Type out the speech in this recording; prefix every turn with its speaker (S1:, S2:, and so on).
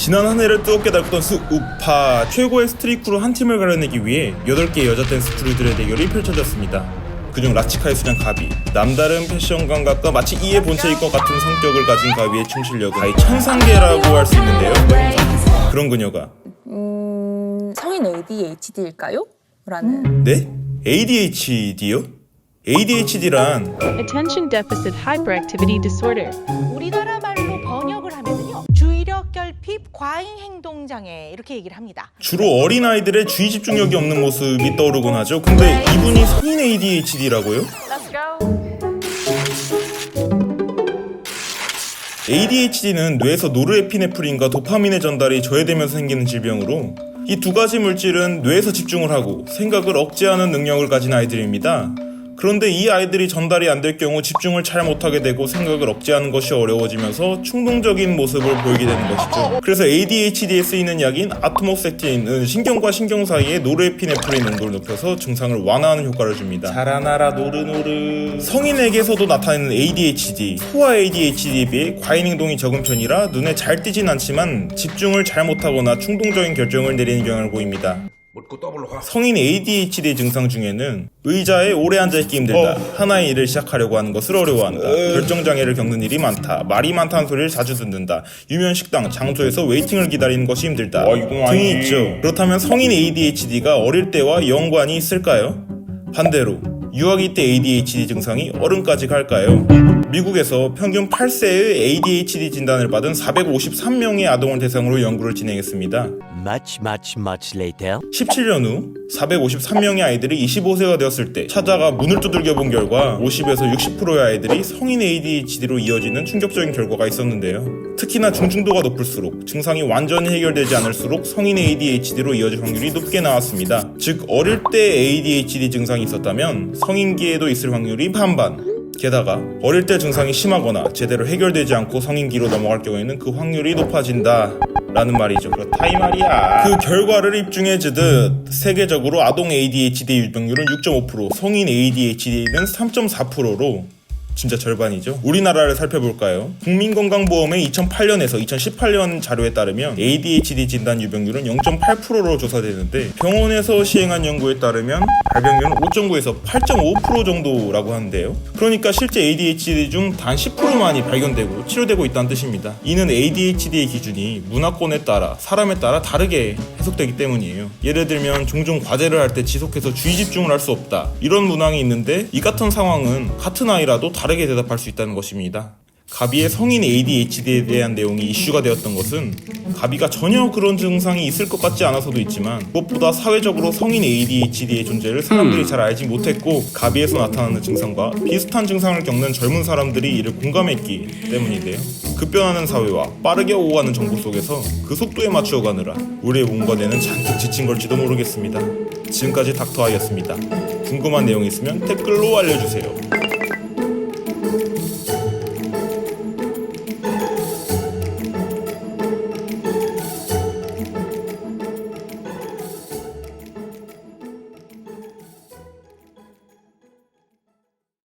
S1: 지난 한 해를 뜨겁게 달궜던 우파 최고의 스트릿크루 한 팀을 가려내기 위해 8개의 여자 댄스 크루들의 대결이 펼쳐졌습니다. 그중 라치카의 수장 가비, 남다른 패션 감각과 마치 이의 본체일 것 같은 성격을 가진 가비의 춤 실력은 가히 천상계라고 할 수 있는데요. 그런 그녀가
S2: 성인 ADHD일까요? 라는.
S1: 네? ADHD요? ADHD란
S3: Attention Deficit Hyperactivity Disorder.
S4: 우리나라 말로 번역을 하면요, 주의력 결핍 과잉 행동 장애 이렇게 얘기를 합니다.
S1: 주로 어린아이들의 주의 집중력이 없는 모습이 떠오르곤 하죠. 근데 이분이 성인 ADHD라고요? ADHD는 뇌에서 노르에피네프린과 도파민의 전달이 저해되면서 생기는 질병으로 이 두 가지 물질은 뇌에서 집중을 하고 생각을 억제하는 능력을 가진 아이들입니다. 그런데 이 아이들이 전달이 안 될 경우 집중을 잘 못하게 되고 생각을 억제하는 것이 어려워지면서 충동적인 모습을 보이게 되는 것이죠. 그래서 ADHD에 쓰이는 약인 아토모섹틴은 신경과 신경 사이에 노르에피네프린 농도를 높여서 증상을 완화하는 효과를 줍니다. 자라나라 노르노르. 성인에게서도 나타나는 ADHD, 소아 ADHD에 비해 과잉 행동이 적은 편이라 눈에 잘 띄진 않지만 집중을 잘 못하거나 충동적인 결정을 내리는 경향을 보입니다. 성인 ADHD 증상 중에는 의자에 오래 앉아있기 힘들다, 하나의 일을 시작하려고 하는 것을 어려워한다, 결정장애를 겪는 일이 많다, 말이 많다는 소리를 자주 듣는다, 유명 식당, 장소에서 웨이팅을 기다리는 것이 힘들다 등이 있죠. 그렇다면 성인 ADHD가 어릴 때와 연관이 있을까요? 반대로 유아기 때 ADHD 증상이 어른까지 갈까요? 미국에서 평균 8세의 ADHD 진단을 받은 453명의 아동을 대상으로 연구를 진행했습니다.
S5: Much later.
S1: 17년 후 453명의 아이들이 25세가 되었을 때 찾아가 문을 두들겨 본 결과 50에서 60%의 아이들이 성인 ADHD로 이어지는 충격적인 결과가 있었는데요. 특히나 중증도가 높을수록 증상이 완전히 해결되지 않을수록 성인 ADHD로 이어질 확률이 높게 나왔습니다. 즉 어릴 때 ADHD 증상이 있었다면 성인기에도 있을 확률이 반반. 게다가 어릴 때 증상이 심하거나 제대로 해결되지 않고 성인기로 넘어갈 경우에는 그 확률이 높아진다 라는 말이죠. 그렇다 이 말이야. 그 결과를 입증해주듯 세계적으로 아동 ADHD 유병률은 6.5%, 성인 ADHD는 3.4%로 진짜 절반이죠. 우리나라를 살펴볼까요? 국민건강보험의 2008년에서 2018년 자료에 따르면 ADHD 진단 유병률은 0.8%로 조사되는데 병원에서 시행한 연구에 따르면 발병률은 5.9에서 8.5% 정도라고 하는데요. 그러니까 실제 ADHD 중 단 10%만이 발견되고 치료되고 있다는 뜻입니다. 이는 ADHD의 기준이 문화권에 따라 사람에 따라 다르게 해석되기 때문이에요. 예를 들면 종종 과제를 할 때 지속해서 주의 집중을 할 수 없다, 이런 문항이 있는데 이 같은 상황은 같은 아이라도 다르게 대답할 수 있다는 것입니다. 가비의 성인 ADHD에 대한 내용이 이슈가 되었던 것은 가비가 전혀 그런 증상이 있을 것 같지 않아서도 있지만 무엇보다 사회적으로 성인 ADHD의 존재를 사람들이 잘 알지 못했고 가비에서 나타나는 증상과 비슷한 증상을 겪는 젊은 사람들이 이를 공감했기 때문인데요. 급변하는 사회와 빠르게 오고 가는 정보 속에서 그 속도에 맞추어 가느라 우리의 몸과 뇌는 잔뜩 지친 걸지도 모르겠습니다. 지금까지 닥터아이였습니다. 궁금한 내용이 있으면 댓글로 알려주세요.